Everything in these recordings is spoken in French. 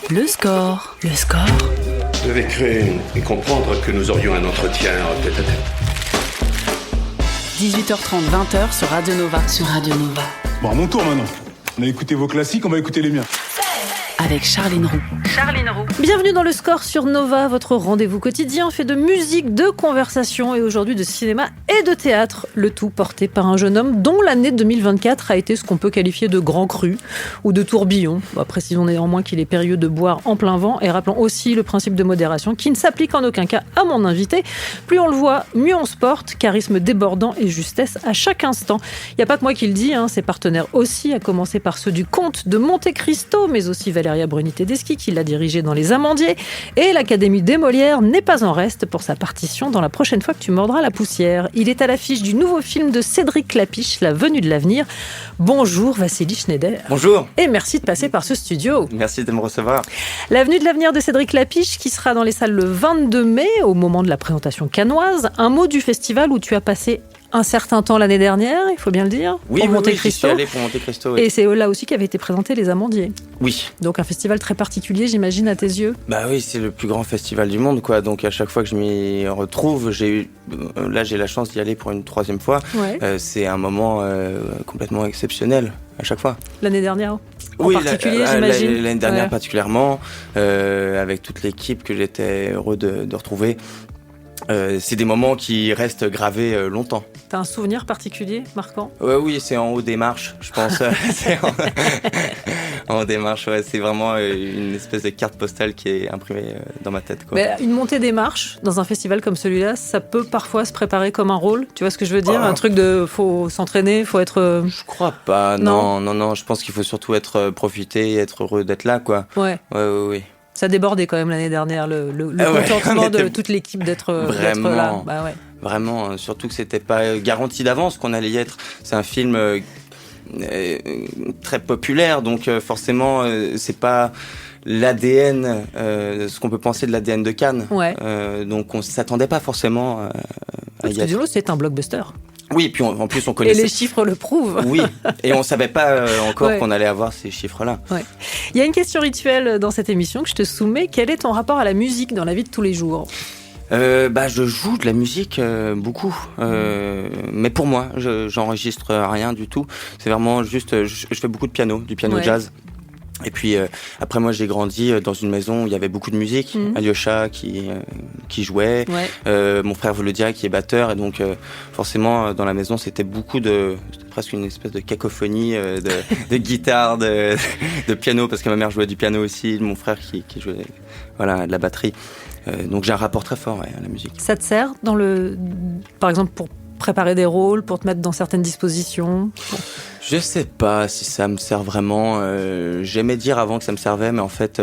Le score. Le score. Je devais créer et comprendre que nous aurions un entretien tête-à-tête. 18h30, 20h sur Radio Nova. Sur Radio Nova. Bon, à mon tour maintenant. On a écouté vos classiques, on va écouter les miens. Avec Charline Roux. Bienvenue dans le score sur Nova, votre rendez-vous quotidien fait de musique, de conversation et aujourd'hui de cinéma et de théâtre. Le tout porté par un jeune homme dont l'année 2024 a été ce qu'on peut qualifier de grand cru ou de tourbillon. Précisons néanmoins qu'il est périlleux de boire en plein vent et rappelons aussi le principe de modération qui ne s'applique en aucun cas à mon invité. Plus on le voit, mieux on se porte, charisme débordant et justesse à chaque instant. Il n'y a pas que moi qui le dis, ses partenaires aussi, à commencer par ceux du Comte de Monte Cristo, mais aussi Valéria Bruni-Tedeschi qui l'a dirigé dans Les Amandiers et l'Académie des Molières n'est pas en reste pour sa partition dans La prochaine fois que tu mordras la poussière. Il est à l'affiche du nouveau film de Cédric Klapisch, La venue de l'avenir. Bonjour Vassili Schneider. Bonjour. Et merci de passer par ce studio. Merci de me recevoir. La venue de l'avenir de Cédric Klapisch qui sera dans les salles le 22 mai au moment de la présentation cannoise. Un mot du festival où tu as passé un certain temps l'année dernière, il faut bien le dire, oui, pour oui, Monte Cristo. J'y suis allé pour Monte Cristo. Oui. Et c'est là aussi qu'avaient été présentés Les Amandiers. Oui. Donc un festival très particulier, j'imagine, à tes yeux. Bah oui, c'est le plus grand festival du monde, quoi. Donc à chaque fois que je m'y retrouve, j'ai la chance d'y aller pour une troisième fois. Ouais. C'est un moment complètement exceptionnel à chaque fois. L'année dernière oui, particulier, j'imagine. L'année dernière particulièrement, avec toute l'équipe que j'étais heureux de retrouver. C'est des moments qui restent gravés longtemps. T'as un souvenir particulier, marquant ? Oui, c'est en haut des marches, je pense. C'est en haut des marches, ouais. C'est vraiment une espèce de carte postale qui est imprimée dans ma tête, quoi. Mais une montée des marches dans un festival comme celui-là, ça peut parfois se préparer comme un rôle. Tu vois ce que je veux dire ? Un truc de faut s'entraîner, faut être. Je crois pas. Non. Je pense qu'il faut surtout profiter et être heureux d'être là, quoi. Ouais. Oui. Ça débordait quand même l'année dernière, le contentement de toute l'équipe d'être là. Bah ouais. Vraiment, surtout que c'était pas garanti d'avance qu'on allait y être. C'est un film très populaire, donc forcément, c'est pas l'ADN, ce qu'on peut penser de l'ADN de Cannes. Ouais. Donc on s'attendait pas forcément à y être. C'est un blockbuster. Oui, puis en plus on connaissait. Et les chiffres le prouvent. Oui, et on savait pas encore qu'on allait avoir ces chiffres-là. Ouais. Il y a une question rituelle dans cette émission que je te soumets. Quel est ton rapport à la musique dans la vie de tous les jours ? Je joue de la musique beaucoup, mais pour moi, j'enregistre rien du tout. C'est vraiment juste, je fais beaucoup de piano, du piano jazz. Et puis après moi j'ai grandi dans une maison où il y avait beaucoup de musique, Alyosha qui jouait, mon frère Volodya qui est batteur et donc forcément dans la maison c'était presque une espèce de cacophonie de guitare, de piano parce que ma mère jouait du piano aussi, mon frère qui jouait de la batterie. Donc j'ai un rapport très fort à la musique. Ça te sert par exemple pour préparer des rôles, pour te mettre dans certaines dispositions ? Je sais pas si ça me sert vraiment. J'aimais dire avant que ça me servait, mais en fait,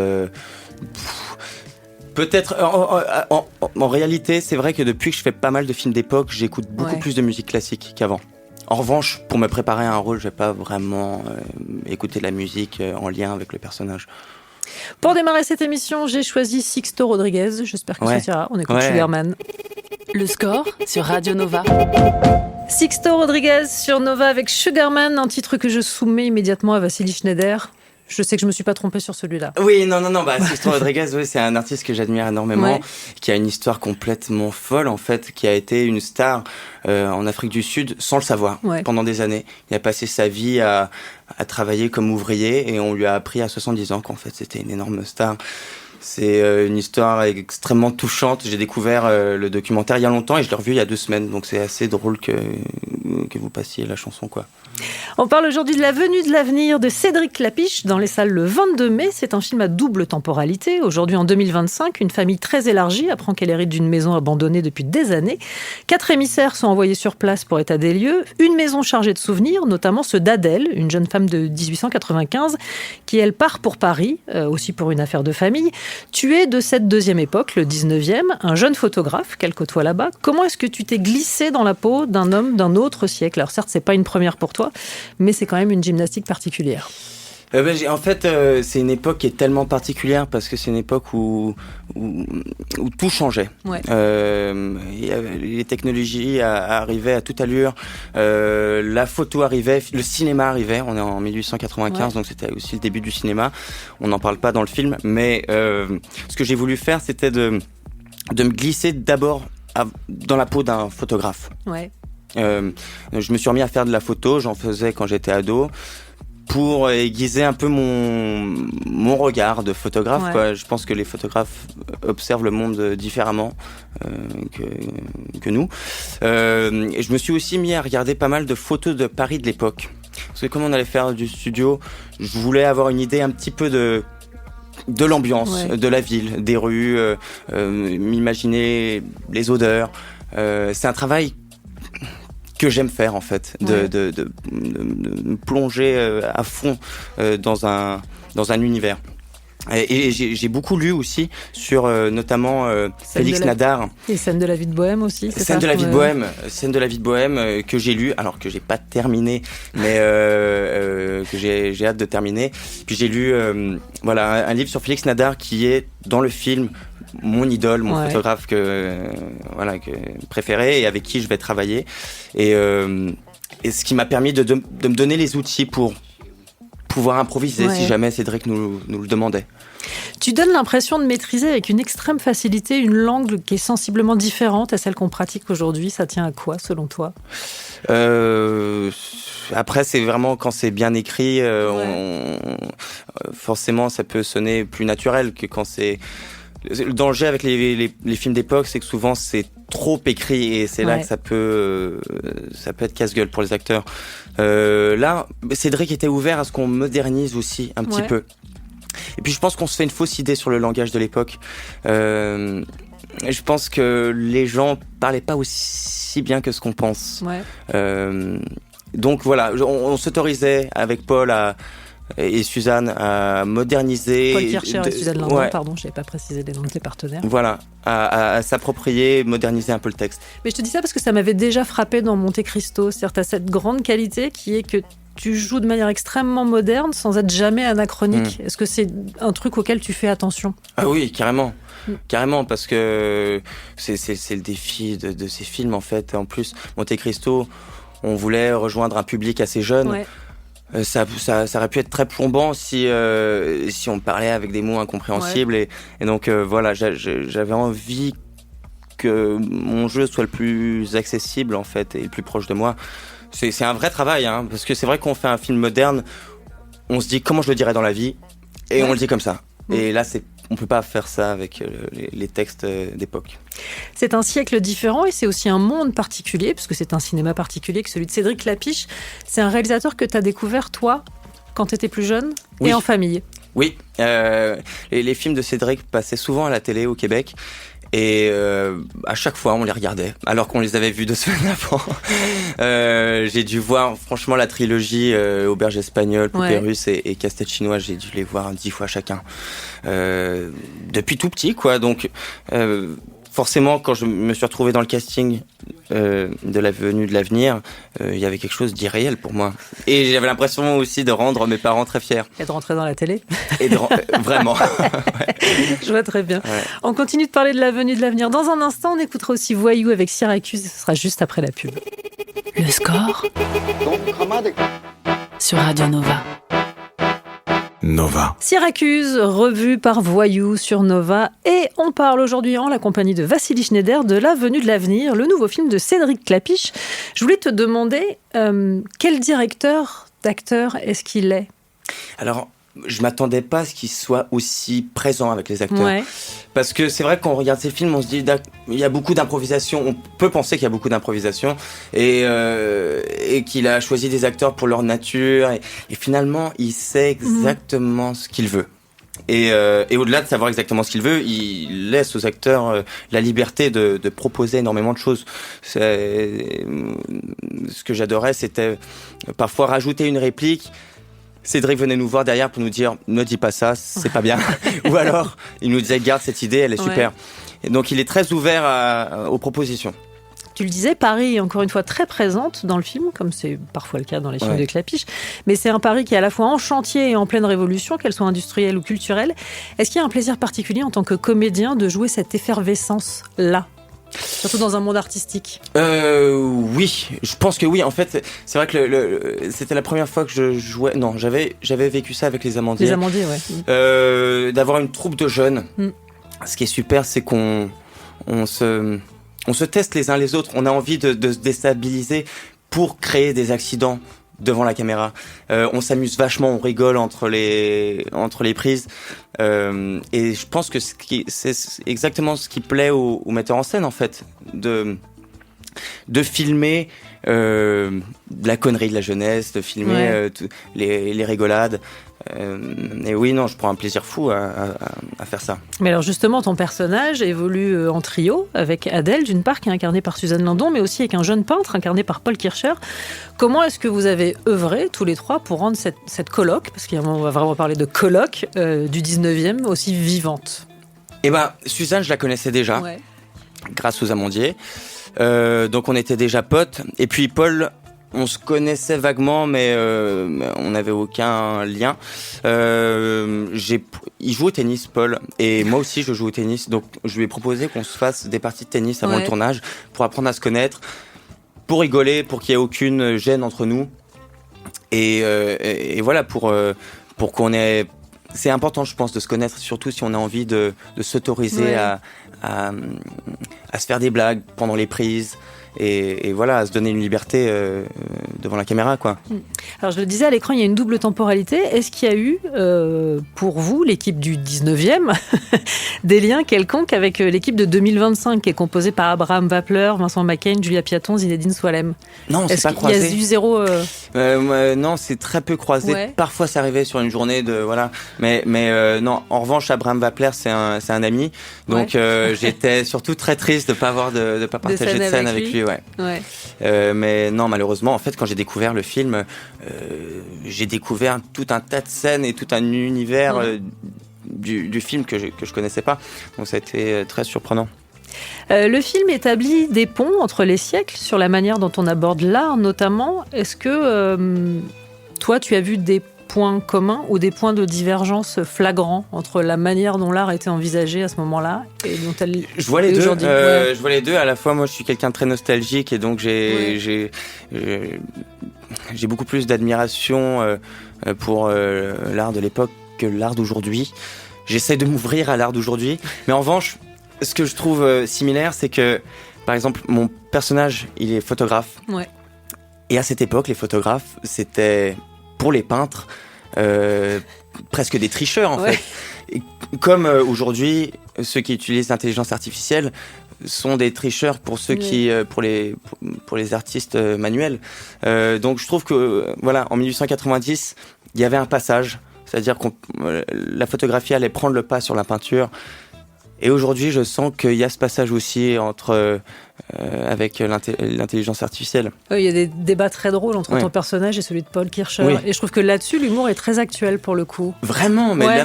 peut-être. En réalité, c'est vrai que depuis que je fais pas mal de films d'époque, j'écoute beaucoup plus de musique classique qu'avant. En revanche, pour me préparer à un rôle, je vais pas vraiment écouter de la musique en lien avec le personnage. Pour démarrer cette émission, j'ai choisi Sixto Rodriguez. J'espère que ça ira. On écoute Sugarman. Le score sur Radio Nova. Sixto Rodriguez sur Nova avec Sugarman, un titre que je soumets immédiatement à Vassili Schneider. Je sais que je me suis pas trompée sur celui-là. Oui, non. Sixto Rodriguez, c'est un artiste que j'admire énormément, qui a une histoire complètement folle en fait, qui a été une star en Afrique du Sud sans le savoir pendant des années. Il a passé sa vie à travailler comme ouvrier et on lui a appris à 70 ans qu'en fait c'était une énorme star. C'est une histoire extrêmement touchante. J'ai découvert le documentaire il y a longtemps et je l'ai revu il y a 2 semaines. Donc c'est assez drôle que vous passiez la chanson, quoi. On parle aujourd'hui de La venue de l'avenir de Cédric Klapisch dans les salles le 22 mai. C'est un film à double temporalité. Aujourd'hui, en 2025, une famille très élargie apprend qu'elle hérite d'une maison abandonnée depuis des années. 4 émissaires sont envoyés sur place pour état des lieux. Une maison chargée de souvenirs, notamment ceux d'Adèle, une jeune femme de 1895, qui, elle, part pour Paris, aussi pour une affaire de famille. Tu es de cette deuxième époque, le 19e, un jeune photographe qu'elle côtoie là-bas. Comment est-ce que tu t'es glissé dans la peau d'un homme d'un autre siècle ? Alors certes, c'est pas une première pour toi, mais c'est quand même une gymnastique particulière. En fait, c'est une époque qui est tellement particulière parce que c'est une époque où tout changeait. Ouais. Les technologies arrivaient à toute allure, la photo arrivait, le cinéma arrivait. On est en 1895, donc c'était aussi le début du cinéma. On n'en parle pas dans le film, mais ce que j'ai voulu faire, c'était de me glisser d'abord dans la peau d'un photographe. Ouais. Je me suis remis à faire de la photo, j'en faisais quand j'étais ado, pour aiguiser un peu mon regard de photographe. Ouais. Quoi. Je pense que les photographes observent le monde différemment que nous. Et je me suis aussi mis à regarder pas mal de photos de Paris de l'époque. Parce que comme on allait faire du studio, je voulais avoir une idée un petit peu de l'ambiance, de la ville, des rues, m'imaginer les odeurs. C'est un travail que j'aime faire en fait, de me plonger à fond dans un univers. Et j'ai beaucoup lu aussi sur notamment Félix Nadar. Et Scène de la vie de Bohème aussi, c'est Scène de la vie de Bohème que j'ai lu, alors que j'ai pas terminé, mais que j'ai hâte de terminer. Puis j'ai lu un livre sur Félix Nadar qui est dans le film mon idole, mon photographe que préféré et avec qui je vais travailler. Et ce qui m'a permis de me donner les outils pour pouvoir improviser si jamais Cédric nous le demandait. Tu donnes l'impression de maîtriser avec une extrême facilité une langue qui est sensiblement différente à celle qu'on pratique aujourd'hui. Ça tient à quoi, selon toi ? Après, c'est vraiment quand c'est bien écrit, forcément, ça peut sonner plus naturel que quand c'est... Le danger avec les films d'époque, c'est que souvent c'est trop écrit et c'est là que ça peut être casse-gueule pour les acteurs. Là, Cédric était ouvert à ce qu'on modernise aussi un petit peu. Et puis je pense qu'on se fait une fausse idée sur le langage de l'époque. Je pense que les gens parlaient pas aussi bien que ce qu'on pense. Donc voilà, on s'autorisait avec Paul et Suzanne à moderniser. Paul Kircher et Suzanne Lindon, pardon, je n'avais pas précisé les noms de tes partenaires. Voilà, à s'approprier, moderniser un peu le texte. Mais je te dis ça parce que ça m'avait déjà frappé dans Monte Cristo. C'est-à-dire tu as cette grande qualité qui est que tu joues de manière extrêmement moderne sans être jamais anachronique. Est-ce que c'est un truc auquel tu fais attention ? Ah oui, carrément. Carrément, parce que c'est le défi de ces films en fait. En plus, Monte Cristo, on voulait rejoindre un public assez jeune. Ça aurait pu être très plombant si on parlait avec des mots incompréhensibles et donc voilà, j'avais envie que mon jeu soit le plus accessible en fait et le plus proche de moi. C'est un vrai travail parce que c'est vrai qu'on fait un film moderne, on se dit comment je le dirais dans la vie et on le dit comme ça. Et là on peut pas faire ça avec les textes d'époque. C'est un siècle différent et c'est aussi un monde particulier, puisque c'est un cinéma particulier que celui de Cédric Clapiche. C'est un réalisateur que tu as découvert, toi, quand tu étais plus jeune et en famille. Oui, les films de Cédric passaient souvent à la télé au Québec. Et à chaque fois, on les regardait, alors qu'on les avait vus 2 semaines avant. J'ai dû voir, franchement, la trilogie Auberge espagnole, Poupée russe et Casse-tête chinois. J'ai dû les voir 10 fois chacun. Depuis tout petit, quoi. Donc, forcément, quand je me suis retrouvé dans le casting de La Venue de l'Avenir, il y avait quelque chose d'irréel pour moi. Et j'avais l'impression aussi de rendre mes parents très fiers. Et de rentrer dans la télé. Et vraiment. Je vois très bien. On continue de parler de La Venue de l'Avenir. Dans un instant, on écoutera aussi Voyou avec Syracuse. Ce sera juste après la pub. Le score sur Radio Nova. Nova. Syracuse, revue par Voyou sur Nova. Et on parle aujourd'hui en la compagnie de Vassili Schneider de La Venue de l'Avenir, le nouveau film de Cédric Clapiche. Je voulais te demander quel directeur d'acteur est-ce qu'il est ? Alors, je m'attendais pas à ce qu'il soit aussi présent avec les acteurs. Parce que c'est vrai qu'on regarde ces films, on se dit il y a beaucoup d'improvisation. On peut penser qu'il y a beaucoup d'improvisation et qu'il a choisi des acteurs pour leur nature. Et finalement, il sait exactement ce qu'il veut. Et au-delà de savoir exactement ce qu'il veut, il laisse aux acteurs la liberté de proposer énormément de choses. Ce que j'adorais, c'était parfois rajouter une réplique. Cédric venait nous voir derrière pour nous dire « Ne dis pas ça, c'est pas bien ». Ou alors, il nous disait « Garde cette idée, elle est super ». Et donc, il est très ouvert aux propositions. Tu le disais, Paris est encore une fois très présente dans le film, comme c'est parfois le cas dans les films de Clapiche. Mais c'est un Paris qui est à la fois en chantier et en pleine révolution, qu'elle soit industrielle ou culturelle. Est-ce qu'il y a un plaisir particulier en tant que comédien de jouer cette effervescence-là ? Surtout dans un monde artistique. Oui, je pense que oui. En fait, c'est vrai que c'était la première fois que je jouais. Non, j'avais vécu ça avec les Amandiers. Les Amandiers, ouais. D'avoir une troupe de jeunes. Ce qui est super, c'est qu'on se teste les uns les autres. On a envie de se déstabiliser pour créer des accidents devant la caméra. On s'amuse vachement, on rigole entre les prises. Et je pense que c'est exactement ce qui plaît aux metteurs en scène, en fait, de filmer la connerie de la jeunesse, de filmer les rigolades. Et oui, non, je prends un plaisir fou à faire ça. Mais alors justement, ton personnage évolue en trio avec Adèle, d'une part, qui est incarnée par Suzanne Landon, mais aussi avec un jeune peintre incarné par Paul Kircher. Comment est-ce que vous avez œuvré, tous les trois, pour rendre cette colloque, parce qu'on va vraiment parler de colloque, du 19e, aussi vivante ? Eh ben, Suzanne, je la connaissais déjà, grâce aux Amandiers. Donc on était déjà potes. Et puis Paul... On se connaissait vaguement, mais on n'avait aucun lien. Il joue au tennis, Paul, et moi aussi je joue au tennis. Donc je lui ai proposé qu'on se fasse des parties de tennis avant le tournage pour apprendre à se connaître, pour rigoler, pour qu'il n'y ait aucune gêne entre nous. Et voilà, pour qu'on ait... C'est important, je pense, de se connaître, surtout si on a envie de s'autoriser à se faire des blagues pendant les prises. Et voilà, à se donner une liberté devant la caméra, quoi. Alors, je le disais, à l'écran, il y a une double temporalité. Est-ce qu'il y a eu, pour vous, l'équipe du 19e, des liens quelconques avec l'équipe de 2025, qui est composée par Abraham Wapler, Vincent McCain, Julia Piaton, Zinedine Soilem? Non, on s'est pas croisés. Est-ce qu'il y a eu zéro... non, c'est très peu croisé. Ouais. Parfois, ça arrivait sur une journée de... Voilà. Mais non, en revanche, Abraham Wapler, c'est un ami. Donc, j'étais surtout très triste de ne pas partager de scène avec lui. Mais non, malheureusement, en fait, quand j'ai découvert le film, j'ai découvert tout un tas de scènes et tout un univers du film que je connaissais pas. Donc ça a été très surprenant. Le film établit des ponts entre les siècles sur la manière dont on aborde l'art, notamment. Est-ce que toi, tu as vu des points communs ou des points de divergence flagrants entre la manière dont l'art a été envisagé à ce moment-là et dont elle je vois les est deux. aujourd'hui. Je vois les deux. À la fois, moi, je suis quelqu'un de très nostalgique et donc j'ai beaucoup plus d'admiration pour l'art de l'époque que l'art d'aujourd'hui. J'essaie de m'ouvrir à l'art d'aujourd'hui, mais en revanche, ce que je trouve similaire, c'est que, par exemple, mon personnage, il est photographe. Et à cette époque, les photographes, c'était pour les peintres presque des tricheurs, en fait. Et comme aujourd'hui, ceux qui utilisent l'intelligence artificielle sont des tricheurs pour ceux qui pour les artistes manuels. Donc je trouve que voilà, en 1890, il y avait un passage, c'est-à-dire que la photographie allait prendre le pas sur la peinture. Et aujourd'hui, je sens qu'il y a ce passage aussi avec l'intelligence artificielle. Il y a des débats très drôles entre ton personnage et celui de Paul Kircher. Et je trouve que là-dessus, l'humour est très actuel pour le coup. Vraiment, mais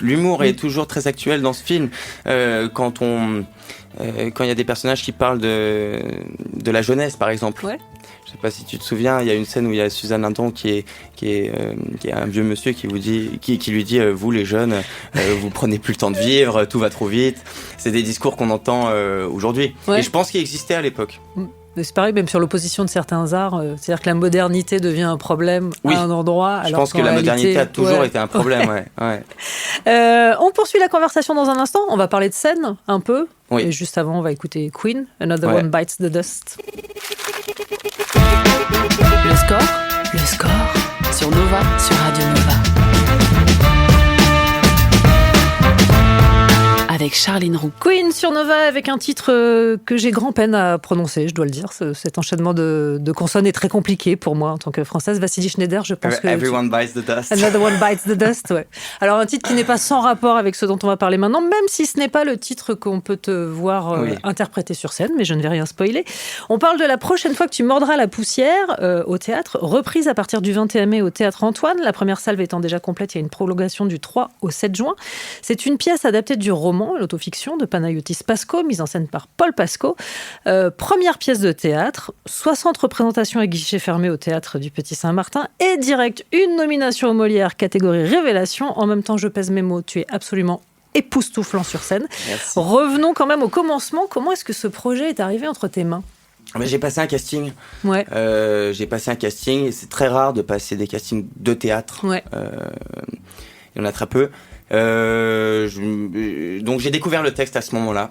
l'humour est toujours très actuel dans ce film. Quand il y a des personnages qui parlent de la jeunesse, par exemple. Je sais pas si tu te souviens, il y a une scène où il y a Suzanne Landon qui est un vieux monsieur qui lui dit vous les jeunes, vous prenez plus le temps de vivre, tout va trop vite. C'est des discours qu'on entend aujourd'hui. Et je pense qu'ils existaient à l'époque. C'est pareil, même sur l'opposition de certains arts, c'est-à-dire que la modernité devient un problème à un endroit. Je pense que la modernité a toujours été un problème. On poursuit la conversation dans un instant. On va parler de scène un peu. Et juste avant, on va écouter Queen, Another One Bites the Dust. Le score sur Nova, sur Radio Nova. Avec Charline Roux. Queen sur Nova avec un titre que j'ai grand-peine à prononcer, je dois le dire. Cet enchaînement de consonnes est très compliqué pour moi en tant que Française. Vassili Schneider, je pense que... Everyone bites the dust. Another One bites the dust, Alors un titre qui n'est pas sans rapport avec ce dont on va parler maintenant, même si ce n'est pas le titre qu'on peut te voir interpréter sur scène, mais je ne vais rien spoiler. On parle de la prochaine fois que tu mordras la poussière au théâtre, reprise à partir du 21 mai au Théâtre Antoine, la première salle étant déjà complète, il y a une prolongation du 3 au 7 juin. C'est une pièce adaptée du roman une autofiction de Panayotis Pasco, mise en scène par Paul Pasco. Première pièce de théâtre, 60 représentations à guichet fermé au Théâtre du Petit Saint-Martin et direct une nomination au Molière catégorie Révélation. En même temps, je pèse mes mots, tu es absolument époustouflant sur scène. Merci. Revenons quand même au commencement. Comment est-ce que ce projet est arrivé entre tes mains ? J'ai passé un casting. Ouais. J'ai passé un casting et c'est très rare de passer des castings de théâtre. Ouais. Il y en a très peu. Donc j'ai découvert le texte à ce moment-là.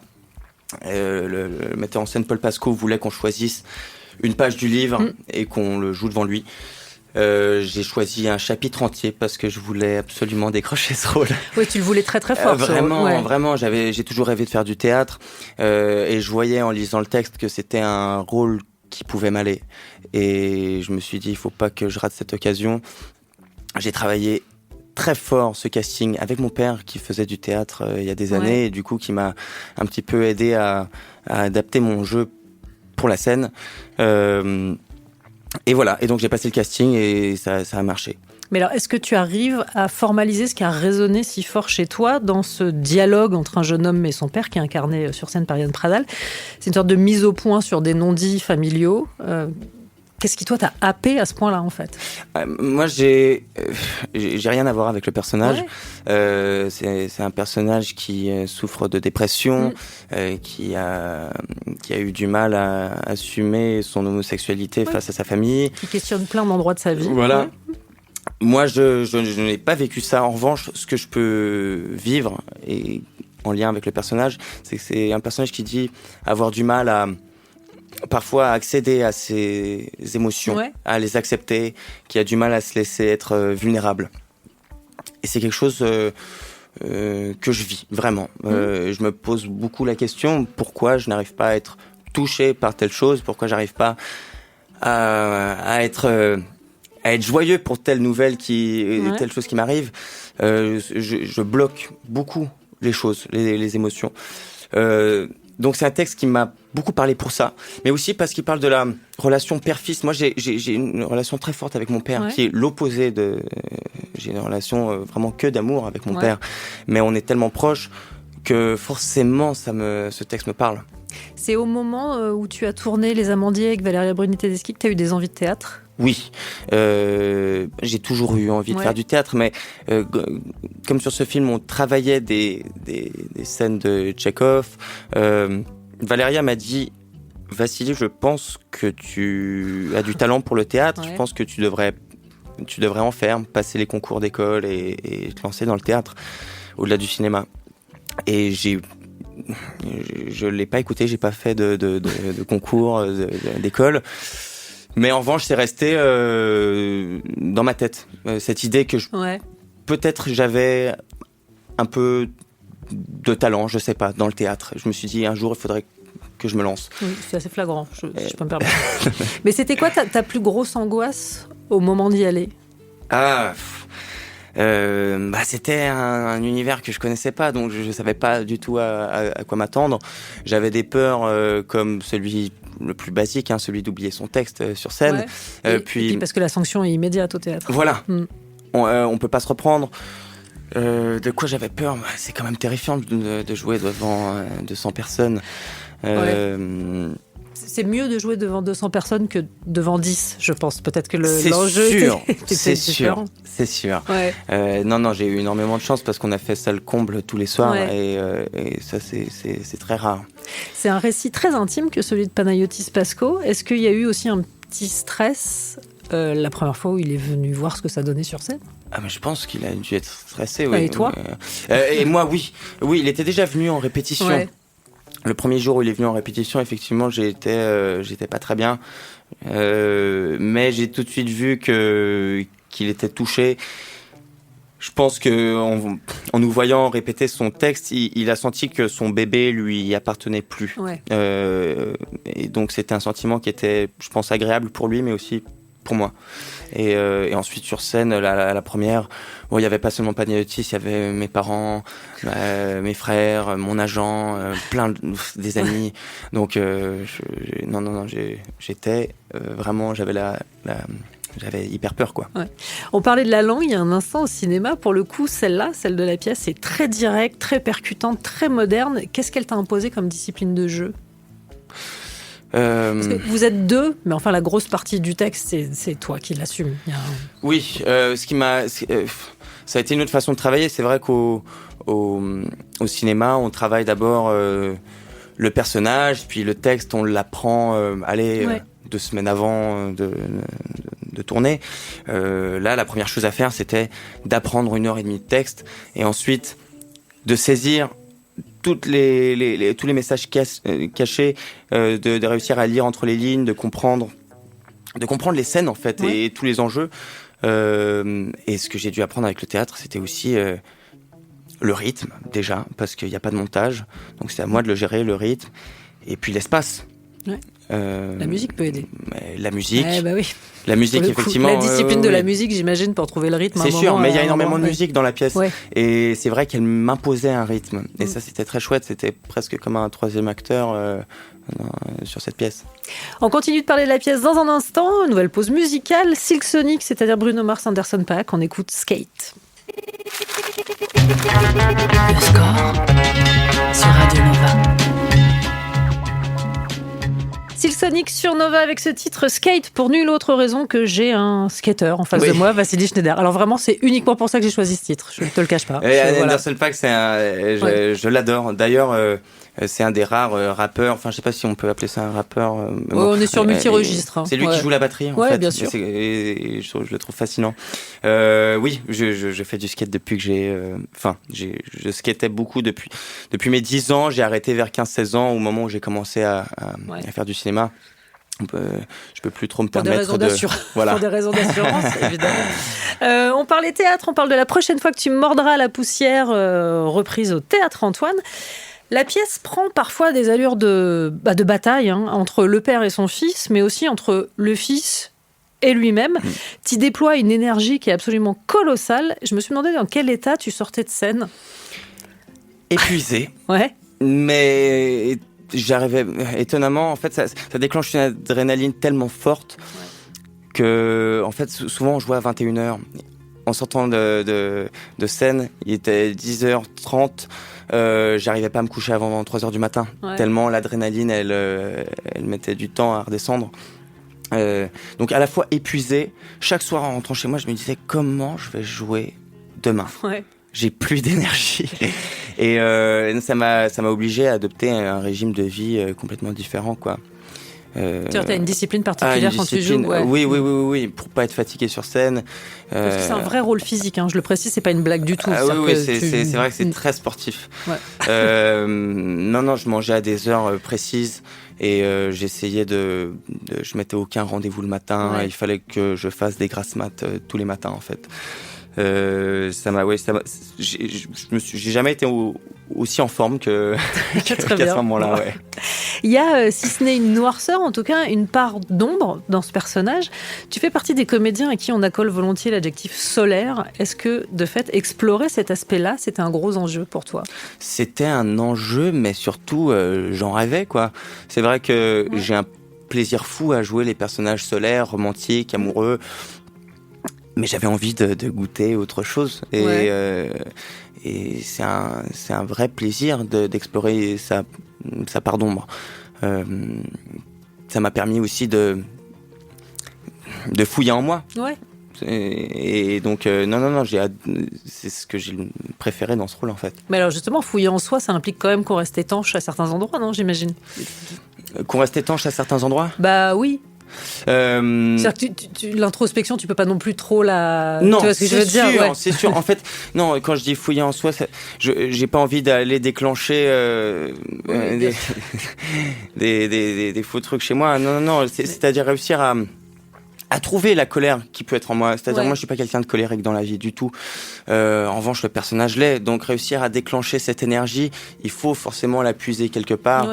Le metteur en scène Paul Pasco voulait qu'on choisisse une page du livre et qu'on le joue devant lui. J'ai choisi un chapitre entier parce que je voulais absolument décrocher ce rôle. Oui, tu le voulais très très fort. Vraiment, j'ai toujours rêvé de faire du théâtre et je voyais en lisant le texte que c'était un rôle qui pouvait m'aller. Et je me suis dit, il faut pas que je rate cette occasion. J'ai travaillé très fort ce casting avec mon père qui faisait du théâtre il y a des années et du coup qui m'a un petit peu aidé à adapter mon jeu pour la scène. Et voilà, et donc j'ai passé le casting et ça a marché. Mais alors, est-ce que tu arrives à formaliser ce qui a résonné si fort chez toi dans ce dialogue entre un jeune homme et son père qui est incarné sur scène par Yann Pradal ? C'est une sorte de mise au point sur des non-dits familiaux. Qu'est-ce qui, toi, t'a happé à ce point-là, en fait ? Moi, j'ai rien à voir avec le personnage. Ouais. C'est un personnage qui souffre de dépression, qui a eu du mal à assumer son homosexualité face à sa famille. Qui questionne plein d'endroits de sa vie. Voilà. Ouais. Moi, je n'ai pas vécu ça. En revanche, ce que je peux vivre, et en lien avec le personnage, c'est que c'est un personnage qui dit avoir du mal à parfois à accéder à ses émotions, à les accepter, qui a du mal à se laisser être vulnérable. Et c'est quelque chose que je vis, vraiment. Je me pose beaucoup la question, pourquoi je n'arrive pas à être touché par telle chose, pourquoi j'arrive pas à être joyeux pour telle nouvelle, telle chose qui m'arrive. Je bloque beaucoup les choses, les émotions. Donc c'est un texte qui m'a beaucoup parlé pour ça, mais aussi parce qu'il parle de la relation père-fils. Moi j'ai une relation très forte avec mon père, qui est l'opposé de... J'ai une relation vraiment que d'amour avec mon père, mais on est tellement proches que forcément ce texte me parle. C'est au moment où tu as tourné Les Amandiers avec Valéria Bruni-Tedeschi que tu as eu des envies de théâtre ? Oui, j'ai toujours eu envie de faire du théâtre, mais comme sur ce film, on travaillait des scènes de Tchekhov. Valéria m'a dit, Vassili, je pense que tu as du talent pour le théâtre, je pense que tu devrais en faire, passer les concours d'école et te lancer dans le théâtre, au-delà du cinéma. Et je l'ai pas écouté, j'ai pas fait de concours d'école. Mais en revanche, c'est resté dans ma tête, cette idée que peut-être j'avais un peu de talent, je sais pas, dans le théâtre. Je me suis dit, un jour, il faudrait que je me lance. Oui, c'est assez flagrant, si je peux me permettre. Mais c'était quoi ta plus grosse angoisse au moment d'y aller ? C'était un univers que je connaissais pas, donc je savais pas du tout à quoi m'attendre. J'avais des peurs comme celui le plus basique, celui d'oublier son texte sur scène. Et puis parce que la sanction est immédiate au théâtre. Voilà. On peut pas se reprendre. De quoi j'avais peur ? C'est quand même terrifiant de jouer devant 200 personnes. C'est mieux de jouer devant 200 personnes que devant 10, je pense. Peut-être que l'enjeu c'est sûr. C'est sûr. Non, j'ai eu énormément de chance parce qu'on a fait ça le comble tous les soirs et ça, c'est très rare. C'est un récit très intime que celui de Panayotis Pasco. Est-ce qu'il y a eu aussi un petit stress la première fois où il est venu voir ce que ça donnait sur scène ? Mais je pense qu'il a dû être stressé. Oui. Et toi ? Et moi, oui. Oui, il était déjà venu en répétition. Le premier jour où il est venu en répétition, effectivement, j'étais pas très bien. Mais j'ai tout de suite vu qu'il était touché. Je pense que en nous voyant répéter son texte, il a senti que son bébé lui appartenait plus. Et donc c'était un sentiment qui était, je pense, agréable pour lui, mais aussi pour moi. Et ensuite sur scène, la première, il y avait pas seulement Panayotis, il y avait mes parents, mes frères, mon agent, des amis. Donc j'étais vraiment, j'avais la j'avais hyper peur, quoi. Ouais. On parlait de la langue il y a un instant au cinéma. Pour le coup, celle-là, celle de la pièce, c'est très directe, très percutante, très moderne. Qu'est-ce qu'elle t'a imposé comme discipline de jeu ? Parce que vous êtes deux, mais enfin la grosse partie du texte, c'est toi qui l'assumes. Oui, ça a été une autre façon de travailler. C'est vrai qu'au cinéma, on travaille d'abord le personnage, puis le texte, on l'apprend 2 semaines avant de tourner. Là, la première chose à faire, c'était d'apprendre 1h30 de texte, et ensuite de saisir tous les messages cachés, de réussir à lire entre les lignes, de comprendre les scènes en fait, et tous les enjeux. Et ce que j'ai dû apprendre avec le théâtre, c'était aussi le rythme déjà, parce qu'il n'y a pas de montage, donc c'est à moi de le gérer, le rythme, et puis l'espace. Ouais. La musique peut aider. La musique. Oui. La musique, effectivement. La discipline de la musique, j'imagine, pour trouver le rythme. C'est sûr, mais il y a énormément de musique dans la pièce. Ouais. Et c'est vrai qu'elle m'imposait un rythme. Et ça, c'était très chouette. C'était presque comme un troisième acteur sur cette pièce. On continue de parler de la pièce dans un instant. Une nouvelle pause musicale. Silk Sonic, c'est-à-dire Bruno Mars, Anderson .Paak. On écoute Skate. Le score sur Radio Nova. Silk Sonic sur Nova avec ce titre Skate, pour nulle autre raison que j'ai un skater en face de moi, Vassili Schneider. Alors vraiment, c'est uniquement pour ça que j'ai choisi ce titre, je ne te le cache pas. Anderson .Paak, je l'adore. D'ailleurs, c'est un des rares rappeurs, enfin je sais pas si on peut appeler ça un rappeur. On est sur multi-registre. C'est lui qui joue la batterie en fait. Bien sûr. Et je le trouve fascinant. Oui, je fais du skate depuis que je skatais beaucoup depuis mes 10 ans. J'ai arrêté vers 15-16 ans, au moment où j'ai commencé à faire du cinéma. Je peux plus trop me permettre Pour des raisons d'assurance, évidemment. On parlait théâtre, on parle de la prochaine fois que tu mordras la poussière, reprise au Théâtre Antoine. La pièce prend parfois des allures de bataille entre le père et son fils, mais aussi entre le fils et lui-même. Tu déploies une énergie qui est absolument colossale. Je me suis demandé dans quel état tu sortais de scène. Épuisé. Ouais. Mais j'arrivais étonnamment. En fait, ça déclenche une adrénaline tellement forte que, en fait, souvent on jouait à 21h. En sortant de scène, il était 10h30. J'arrivais pas à me coucher avant 3h du matin, tellement l'adrénaline elle mettait du temps à redescendre. Donc à la fois épuisé, chaque soir en rentrant chez moi, je me disais comment je vais jouer demain. J'ai plus d'énergie. Et ça m'a obligé à adopter un régime de vie complètement différent, quoi. Tu as une discipline particulière quand tu joues. Oui, pour pas être fatigué sur scène. Parce que c'est un vrai rôle physique, je le précise, c'est pas une blague du tout. C'est vrai que c'est très sportif. Non, je mangeais à des heures précises et j'essayais je mettais aucun rendez-vous le matin. Il fallait que je fasse des grasses mat tous les matins en fait. J'ai jamais été aussi en forme qu'à ce moment-là. Il y a, si ce n'est une noirceur, en tout cas une part d'ombre dans ce personnage. Tu fais partie des comédiens à qui on accole volontiers l'adjectif solaire. Est-ce que, de fait, explorer cet aspect-là, c'était un gros enjeu pour toi ? C'était un enjeu, mais surtout, j'en rêvais, quoi. C'est vrai que j'ai un plaisir fou à jouer les personnages solaires, romantiques, amoureux. Mais j'avais envie de goûter autre chose. Et c'est un vrai plaisir d'explorer sa part d'ombre. Ça m'a permis aussi de fouiller en moi. Et donc, non, c'est ce que j'ai préféré dans ce rôle, en fait. Mais alors, justement, fouiller en soi, ça implique quand même qu'on reste étanche à certains endroits, non, j'imagine ? Qu'on reste étanche à certains endroits ? Bah oui. C'est-à-dire que l'introspection, tu peux pas non plus trop la. Non, tu vois ce que je veux dire, c'est sûr. En fait, non, quand je dis fouiller en soi, j'ai pas envie d'aller déclencher des faux trucs chez moi. Non, c'est-à-dire réussir à trouver la colère qui peut être en moi. C'est-à-dire moi, je suis pas quelqu'un de colérique dans la vie du tout. En revanche, le personnage l'est. Donc réussir à déclencher cette énergie, il faut forcément la puiser quelque part.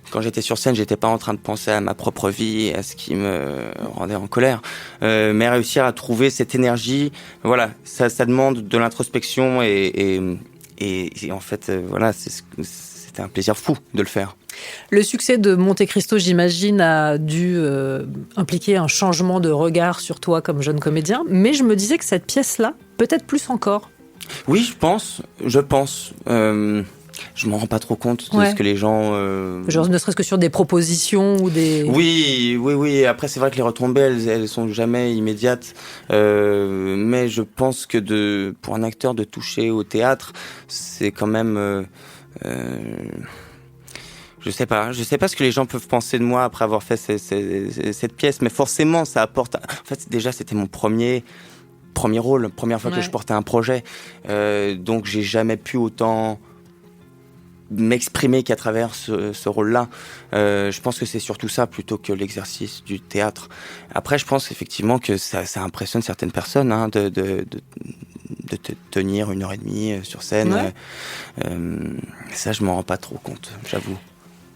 Quand j'étais sur scène, j'étais pas en train de penser à ma propre vie, à ce qui me rendait en colère. Mais réussir à trouver cette énergie, voilà, ça demande de l'introspection et en fait, voilà, c'était un plaisir fou de le faire. Le succès de Monte Cristo, j'imagine, a dû impliquer un changement de regard sur toi comme jeune comédien, mais je me disais que cette pièce-là, peut-être plus encore. Oui, je pense. Je m'en rends pas trop compte de ce que les gens... Genre ne serait-ce que sur des propositions ou des... Oui. Après, c'est vrai que les retombées, elles sont jamais immédiates. Mais je pense que pour un acteur de toucher au théâtre, c'est quand même... Je sais pas ce que les gens peuvent penser de moi après avoir fait cette pièce, mais forcément, ça apporte... En fait, déjà, c'était mon premier rôle, première fois que je portais un projet. Donc, j'ai jamais pu autant m'exprimer qu'à travers ce rôle-là. Je pense que c'est surtout ça plutôt que l'exercice du théâtre. Après, je pense effectivement que ça impressionne certaines personnes de te tenir 1h30 sur scène. Ça, je m'en rends pas trop compte, j'avoue.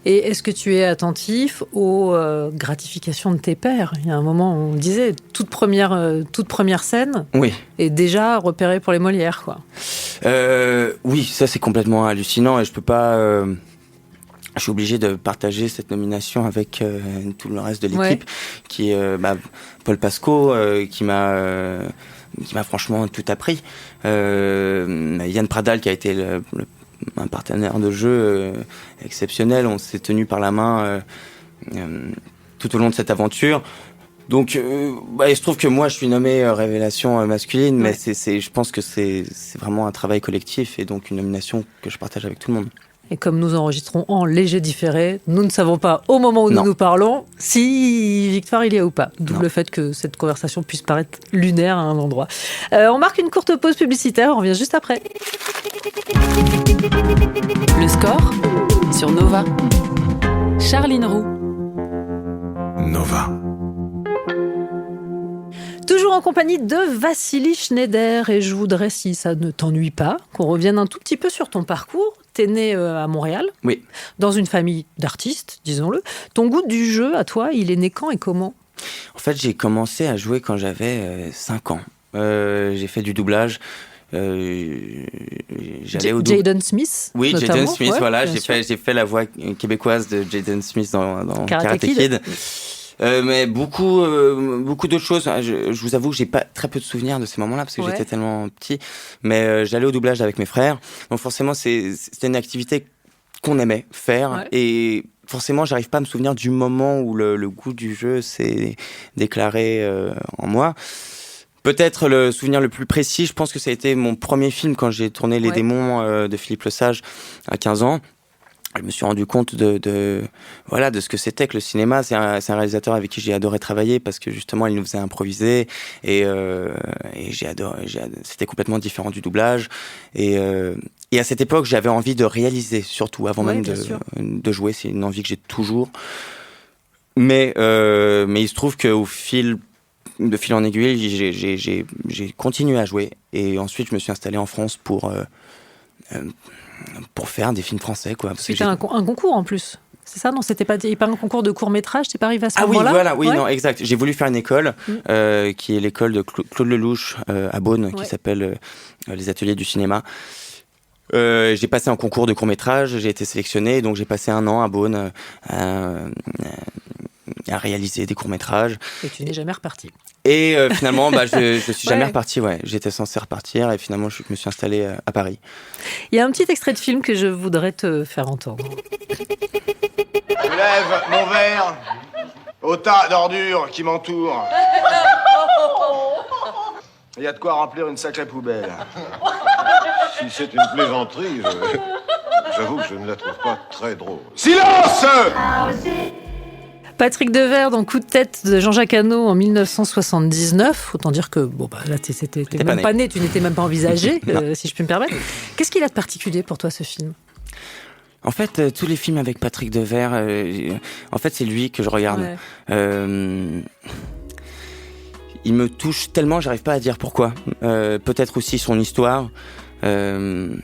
Et est-ce que tu es attentif aux gratifications de tes pairs ? Il y a un moment où on disait toute première scène est déjà repérée pour les Molières, quoi. Oui, ça c'est complètement hallucinant et je peux pas. Je suis obligé de partager cette nomination avec tout le reste de l'équipe, qui est Paul Pasco, qui m'a franchement tout appris. Yann Pradal qui a été un partenaire de jeu exceptionnel. On s'est tenu par la main tout au long de cette aventure. Donc, il se trouve que moi, je suis nommé révélation masculine, mais je pense que c'est vraiment un travail collectif et donc une nomination que je partage avec tout le monde. Et comme nous enregistrons en léger différé, nous ne savons pas au moment où nous parlons si Victoire il y a ou pas. D'où le fait que cette conversation puisse paraître lunaire à un endroit. On marque une courte pause publicitaire, on revient juste après. Le score sur Nova. Charline Roux. Nova. Toujours en compagnie de Vassili Schneider et je voudrais, si ça ne t'ennuie pas, qu'on revienne un tout petit peu sur ton parcours. T'es né à Montréal, dans une famille d'artistes, disons-le. Ton goût du jeu, à toi, il est né quand et comment ? En fait, j'ai commencé à jouer quand j'avais 5 ans. J'ai fait du doublage. Jaden Smith. Oui, notamment. Jaden Smith, voilà. J'ai fait la voix québécoise de Jaden Smith dans Karate Kid. Mais beaucoup d'autres choses. Je vous avoue que j'ai pas très peu de souvenirs de ces moments-là parce que j'étais tellement petit. Mais j'allais au doublage avec mes frères. Donc forcément, c'était une activité qu'on aimait faire. Et forcément, j'arrive pas à me souvenir du moment où le goût du jeu s'est déclaré en moi. Peut-être le souvenir le plus précis, je pense que ça a été mon premier film quand j'ai tourné Les Démons de Philippe Lesage à 15 ans. Je me suis rendu compte de ce que c'était que le cinéma. C'est un réalisateur avec qui j'ai adoré travailler parce que justement il nous faisait improviser et j'ai adoré. C'était complètement différent du doublage et à cette époque j'avais envie de réaliser surtout avant même de jouer. C'est une envie que j'ai toujours. Mais il se trouve qu'au fil en aiguille, j'ai continué à jouer et ensuite je me suis installé en France pour faire des films français, quoi. C'était un concours en plus. C'est ça, non? C'était pas un concours de court-métrage, t'es pas arrivé à ce moment-là? Oui, voilà, non, exact. J'ai voulu faire une école, qui est l'école de Claude Lelouch, à Beaune, qui s'appelle les Ateliers du cinéma. J'ai passé un concours de court-métrage, j'ai été sélectionné, donc j'ai passé 1 an à Beaune, à réaliser des courts-métrages. Et tu n'es jamais reparti. Et finalement, je suis jamais reparti. J'étais censé repartir et finalement, je me suis installé à Paris. Il y a un petit extrait de film que je voudrais te faire entendre. Je lève mon verre au tas d'ordures qui m'entourent. Il y a de quoi remplir une sacrée poubelle. Si c'est une plaisanterie, j'avoue que je ne la trouve pas très drôle. Silence! Patrick Devers dans Coup de tête de Jean-Jacques Hano en 1979. Autant dire que là, t'étais même pas né, tu n'étais même pas envisagé, si je puis me permettre. Qu'est-ce qu'il a de particulier pour toi, ce film ? En fait, tous les films avec Patrick Devers, en fait, c'est lui que je regarde. Il me touche tellement, j'arrive pas à dire pourquoi. Peut-être aussi son histoire. Il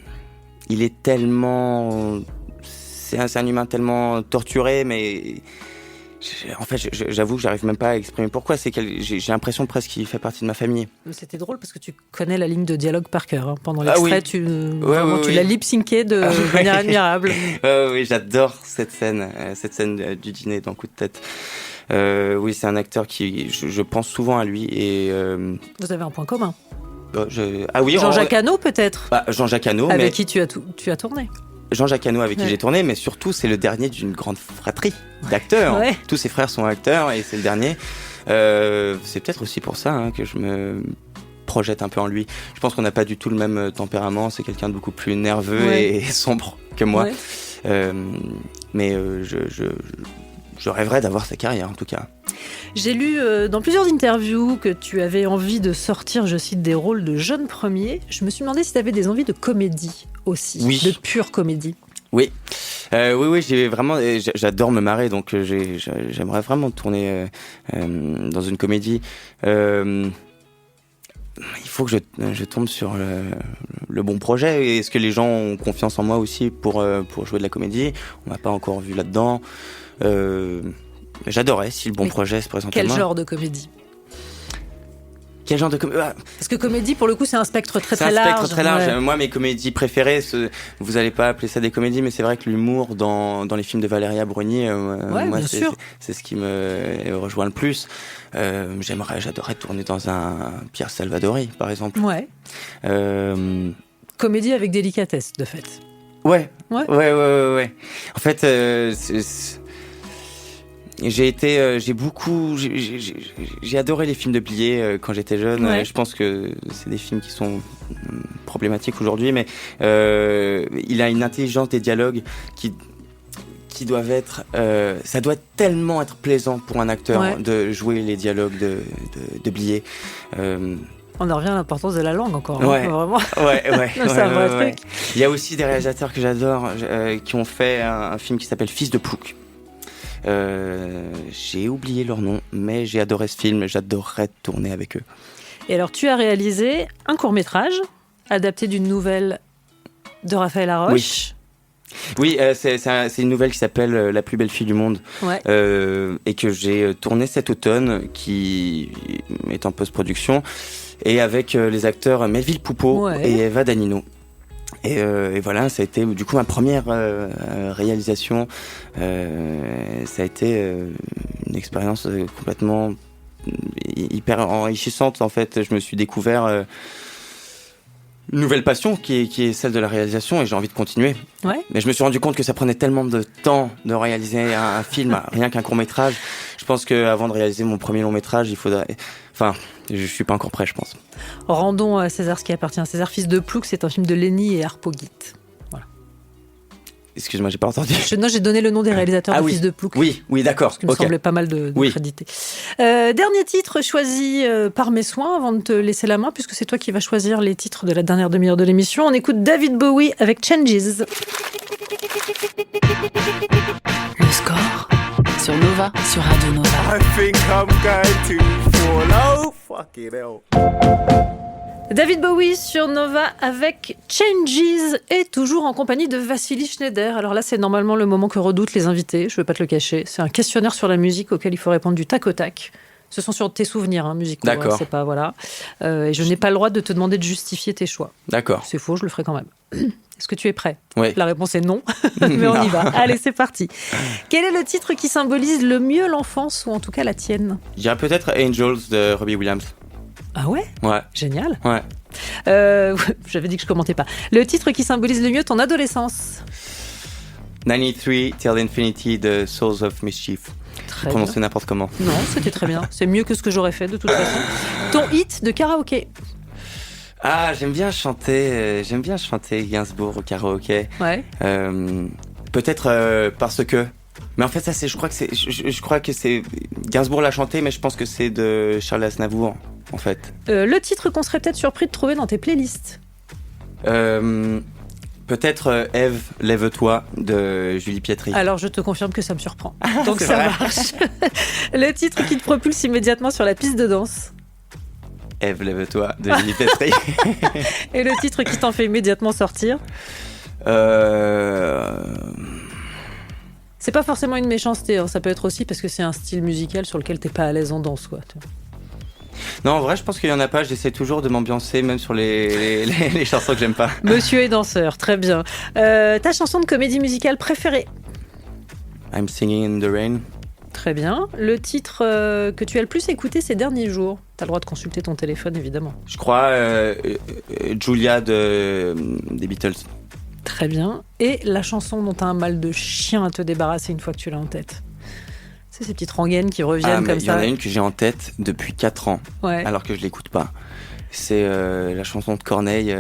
est tellement... C'est un humain tellement torturé, mais En fait, j'avoue que j'arrive même pas à exprimer pourquoi. C'est que j'ai l'impression presque qu'il fait partie de ma famille. C'était drôle parce que tu connais la ligne de dialogue par cœur. Hein. Pendant l'extrait, oui. tu l'as lip-syncé de manière admirable. Oui, j'adore cette scène du dîner dans Coup de tête. Oui, c'est un acteur qui, je pense souvent à lui. Et, Vous avez un point commun. Ah oui, Jean-Jacques Hano, peut-être. Jean-Jacques Hano. Avec qui tu as tourné. Jean-Jacques Hano avec qui j'ai tourné, mais surtout c'est le dernier d'une grande fratrie d'acteurs. Ouais. Tous ses frères sont acteurs et c'est le dernier. C'est peut-être aussi pour ça que je me projette un peu en lui. Je pense qu'on n'a pas du tout le même tempérament. C'est quelqu'un de beaucoup plus nerveux et sombre que moi. Ouais. Mais je rêverais d'avoir sa carrière en tout cas. J'ai lu dans plusieurs interviews que tu avais envie de sortir, je cite, des rôles de jeunes premiers. Je me suis demandé si tu avais des envies de comédie aussi, de pure comédie. Oui, oui, j'adore me marrer, donc j'aimerais vraiment tourner dans une comédie. Il faut que je tombe sur le bon projet. Est-ce que les gens ont confiance en moi aussi pour jouer de la comédie ? On m'a pas encore vu là-dedans. J'adorais si le bon projet se présentait à moi. Quel genre de comédie ? Quel genre de comédie ? Parce que comédie, pour le coup, c'est un spectre très large. C'est un spectre très large. Ouais. Moi, mes comédies préférées, vous allez pas appeler ça des comédies, mais c'est vrai que l'humour dans les films de Valéria Bruni, moi, c'est ce qui me rejoint le plus. J'adorerais tourner dans un Pierre Salvadori, par exemple. Ouais. Comédie avec délicatesse, de fait. Ouais. En fait, j'ai adoré les films de Blier quand j'étais jeune. Ouais. Je pense que c'est des films qui sont problématiques aujourd'hui, mais il a une intelligence des dialogues qui doivent être, ça doit tellement être plaisant pour un acteur de jouer les dialogues de Blier. On en revient à l'importance de la langue encore. Ouais. Hein, vraiment. Ouais. C'est un vrai truc. Il y a aussi des réalisateurs que j'adore qui ont fait un film qui s'appelle Fils de Plouc. J'ai oublié leur nom, mais j'ai adoré ce film. J'adorerais tourner avec eux. Et alors, tu as réalisé un court-métrage adapté d'une nouvelle de Raphaël Laroche. Oui, c'est une nouvelle qui s'appelle La plus belle fille du monde, et que j'ai tournée cet automne, qui est en post-production, et avec les acteurs Melville Poupeau et Eva Danino. Et voilà, ça a été du coup ma première réalisation. Ça a été une expérience complètement hyper enrichissante. En fait, je me suis découvert une nouvelle passion qui est celle de la réalisation, et j'ai envie de continuer. Ouais. Mais je me suis rendu compte que ça prenait tellement de temps de réaliser un film, rien qu'un court-métrage. Je pense qu'avant de réaliser mon premier long-métrage, il faudrait... Enfin, je suis pas encore prêt, je pense. Rendons à César ce qui appartient à César. Fils de Plouc, c'est un film de Lenny et Harpagut. Voilà. Excuse-moi, j'ai pas entendu. Non, j'ai donné le nom des réalisateurs de Fils de Plouc. Oui, d'accord. Ce qui me semblait pas mal de créditer. Dernier titre choisi par mes soins avant de te laisser la main, puisque c'est toi qui vas choisir les titres de la dernière demi-heure de l'émission. On écoute David Bowie avec Changes. Le score sur Nova, sur Radio Nova. I think I'm going to fall. Oh, fucking hell. David Bowie sur Nova avec Changes, et toujours en compagnie de Vassili Schneider. Alors là, c'est normalement le moment que redoutent les invités, je ne vais pas te le cacher. C'est un questionnaire sur la musique auquel il faut répondre du tac au tac. Ce sont sur tes souvenirs musicaux. D'accord. C'est pas, voilà. Et je n'ai pas le droit de te demander de justifier tes choix. D'accord. C'est faux, je le ferai quand même. Est-ce que tu es prêt ? Oui. La réponse est non, mais on y va. Allez, c'est parti. Quel est le titre qui symbolise le mieux l'enfance, ou en tout cas la tienne ? Il y a peut-être Angels de Robbie Williams. Ah ouais ? Ouais. Génial. Ouais. J'avais dit que je commentais pas. Le titre qui symbolise le mieux ton adolescence ? 93 Till Infinity de Souls of Mischief. Très prononcé bien. n'importe comment. Non, c'était très bien. C'est mieux que ce que j'aurais fait de toute façon. Ton hit de karaoké ? Ah, j'aime bien chanter Gainsbourg au karaoké. Ouais. Peut-être parce que. Mais en fait, ça, je crois que c'est Gainsbourg l'a chanté, mais je pense que c'est de Charles Aznavour, en fait. Le titre qu'on serait peut-être surpris de trouver dans tes playlists. Peut-être Ève, lève-toi de Julie Pietri. Alors, je te confirme que ça me surprend. Donc ça marche. Le titre qui te propulse immédiatement sur la piste de danse. Ève, lève-toi de Julie Pietri. Et le titre qui t'en fait immédiatement sortir. C'est pas forcément une méchanceté, hein. Ça peut être aussi parce que c'est un style musical sur lequel t'es pas à l'aise en danse, quoi. Non, en vrai, je pense qu'il y en a pas. J'essaie toujours de m'ambiancer, même sur les chansons que j'aime pas. Monsieur est danseur, très bien. Ta chanson de comédie musicale préférée? I'm Singing in the Rain. Très bien. Le titre que tu as le plus écouté ces derniers jours? T'as le droit de consulter ton téléphone, évidemment. Je crois Julia des Beatles. Très bien. Et la chanson dont t'as un mal de chien à te débarrasser une fois que tu l'as en tête? C'est ces petites rengaines qui reviennent comme ça. Il y en a une que j'ai en tête depuis 4 ans, ouais. Alors que je l'écoute pas. C'est la chanson de Corneille.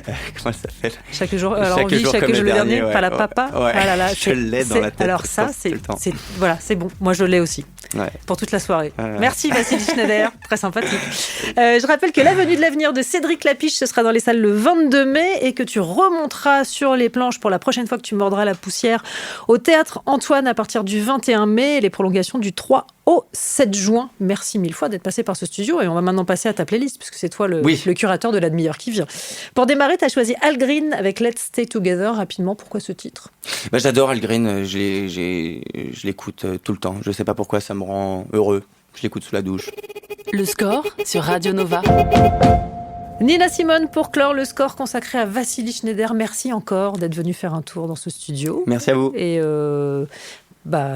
Comment elle s'appelle? Chaque jour, alors chaque jour le dernier, ouais, pas la papa. Ouais. Ah là là, je l'ai dans la tête. Alors ça, voilà, c'est bon. Moi, je l'ai aussi. Ouais. Pour toute la soirée. Merci Vassili Schneider, très sympathique. Je rappelle que l'Avenue de l'avenir de Cédric Lapiche, ce sera dans les salles le 22 mai et que tu remonteras sur les planches pour la prochaine fois que tu mordras la poussière au Théâtre Antoine à partir du 21 mai et les prolongations du 3 au 7 juin. Merci mille fois d'être passé par ce studio et on va maintenant passer à ta playlist puisque c'est toi le curateur de la demi-heure qui vient. Pour démarrer, tu as choisi Al Green avec Let's Stay Together. Rapidement, pourquoi ce titre? J'adore Al Green, je l'écoute tout le temps. Je sais pas pourquoi, ça me rend heureux. Je l'écoute sous la douche. Le score sur Radio Nova. Nina Simone pour clore le score consacré à Vassili Schneider. Merci encore d'être venu faire un tour dans ce studio. Merci à vous. Et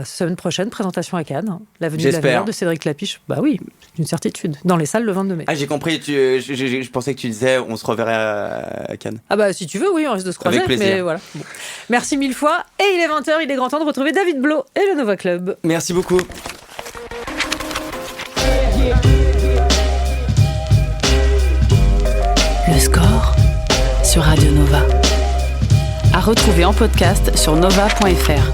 semaine prochaine, présentation à Cannes. L'Avenue de l'avenir de Cédric Lapiche. Bah oui, c'est une certitude. Dans les salles le 22 mai. Ah, j'ai compris. Je pensais que tu disais on se reverrait à Cannes. Ah bah si tu veux, oui, on risque de se croiser. Avec plaisir. Mais voilà. Bon. Merci mille fois. Et il est 20h, il est grand temps de retrouver David Blo et le Nova Club. Merci beaucoup. Le score sur Radio Nova. À retrouver en podcast sur nova.fr.